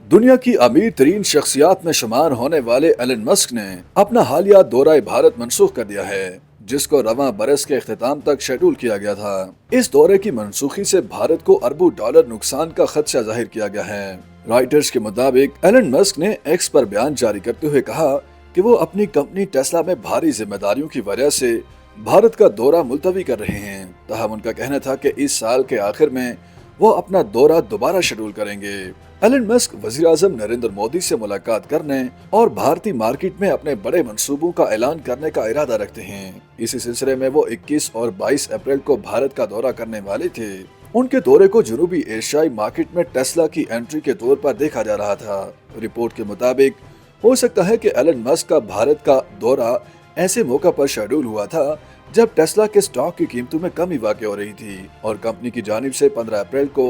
दुनिया की अमीर तरीन शख्सियात में शुमार होने वाले एलन मस्क ने अपना हालिया दौरा भारत मनसूख कर दिया है, जिसको रवां बरस के अख्ताम तक शेड्यूल किया गया था। इस दौरे की मनसूखी से भारत को अरबों डॉलर नुकसान का खदशा जाहिर किया गया है। रॉयटर्स के मुताबिक एलन मस्क ने एक्स पर बयान जारी करते हुए कहा कि वो अपनी कंपनी टेस्ला में भारी जिम्मेदारियों की वजह से भारत का दौरा मुलतवी कर रहे हैं। तहम उनका कहना था कि इस साल के आखिर में वो अपना दौरा दोबारा शेड्यूल करेंगे। एलन मस्क वज़ीर-ए-आज़म नरेंद्र मोदी से मुलाकात करने और भारतीय मार्केट में अपने बड़े मंसूबों का ऐलान करने का इरादा रखते हैं। इसी सिलसिले में वो 21 और 22 अप्रैल को भारत का दौरा करने वाले थे। उनके दौरे को जनूबी एशियाई मार्केट में टेस्ला की एंट्री के तौर पर देखा जा रहा था। रिपोर्ट के मुताबिक हो सकता है कि एलन मस्क का भारत का दौरा ऐसे मौका पर शेड्यूल हुआ था जब टेस्ला के स्टॉक की कीमतों में कमी वाक़ हो रही थी और कंपनी की जानिब से 15 अप्रैल को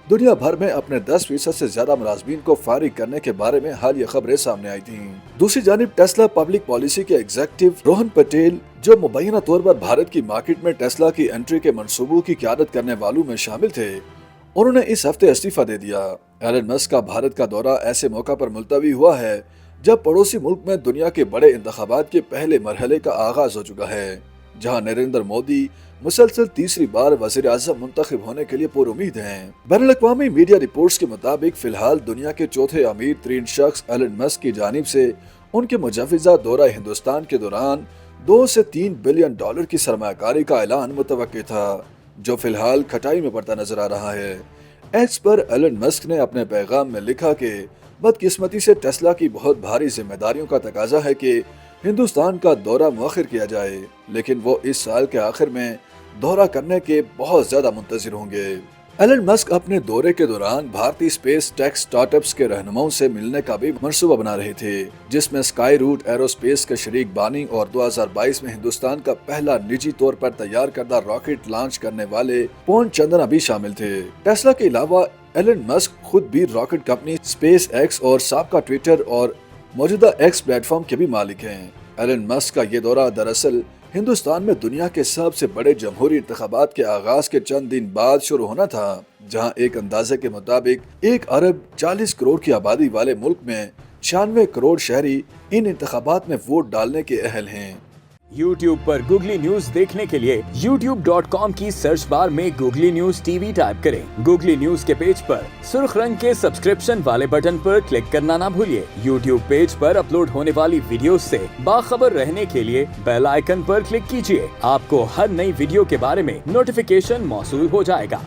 दुनिया भर में अपने 10% से ज्यादा मुलाजमीन को फारिग करने के बारे में हालिया खबरें सामने आई थी। दूसरी जानिब टेस्ला पब्लिक पॉलिसी के एग्जीक्यूटिव रोहन पटेल, जो मुबैना तौर पर भारत की मार्केट में टेस्ला की एंट्री के मंसूबों की क़यादत करने वालों में शामिल थे, उन्होंने इस हफ्ते इस्तीफा दे दिया। एलन मस्क का भारत का दौरा ऐसे मौका पर मुलतवी हुआ है जब पड़ोसी मुल्क में दुनिया के बड़े इंतखाबात के पहले मरहले का आगाज हो चुका है, जहां नरेंद्र मोदी मुसलसल तीसरी बार वज़ीर आज़म मुंतखब होने के लिए पुरुमीद हैं। बैनुल-अक़वामी मीडिया रिपोर्ट्स के मुताबिक फिलहाल दुनिया के चौथे अमीर तरीन शख्स एलन मस्क की जानिब से उनके मुजव्वज़ा दौरा हिंदुस्तान के दौरान 2 से 3 बिलियन डॉलर की सरमायाकारी का ऐलान मुतवक्किल था, जो फिलहाल खटाई में पड़ता नजर आ रहा है। एक्स पर एलन मस्क ने अपने पैगाम में लिखा कि बदकिस्मती से टेस्ला की बहुत भारी जिम्मेदारियों का तकाजा है कि हिंदुस्तान का दौरा मुअख्खर किया जाए, लेकिन वो इस साल के आखिर में दौरा करने के बहुत ज्यादा मुंतजिर होंगे। एलन मस्क अपने दौरे के दौरान भारतीय स्पेस टेक स्टार्टअप्स के रहनुमाओं से मिलने का भी मंसूबा बना रहे थे, जिसमें स्काई रूट एरोस्पेस के शरीक बानी और 2022 में हिंदुस्तान का पहला निजी तौर पर तैयार करदा रॉकेट लॉन्च करने वाले पवन चंद्रा भी शामिल थे। टेस्ला के अलावा एलन मस्क खुद भी रॉकेट कंपनी स्पेस एक्स और साबका ट्विटर और मौजूदा एक्स प्लेटफॉर्म के भी मालिक हैं। एलन मस्क का ये दौरा दरअसल हिंदुस्तान में दुनिया के सबसे बड़े जमहूरी इंतखाबात के आगाज के चंद दिन बाद शुरू होना था, जहां एक अंदाजे के मुताबिक 1 अरब 40 करोड़ की आबादी वाले मुल्क में 96 करोड़ शहरी इन इंतखाबात में वोट डालने के अहल हैं। YouTube पर गूगली न्यूज देखने के लिए youtube.com की सर्च बार में गूगली न्यूज टीवी टाइप करें। गूगली न्यूज के पेज पर सुर्ख रंग के सब्सक्रिप्शन वाले बटन पर क्लिक करना ना भूलिए। YouTube पेज पर अपलोड होने वाली वीडियोस से बाखबर रहने के लिए बेल आइकन पर क्लिक कीजिए। आपको हर नई वीडियो के बारे में नोटिफिकेशन मौसूल हो जाएगा।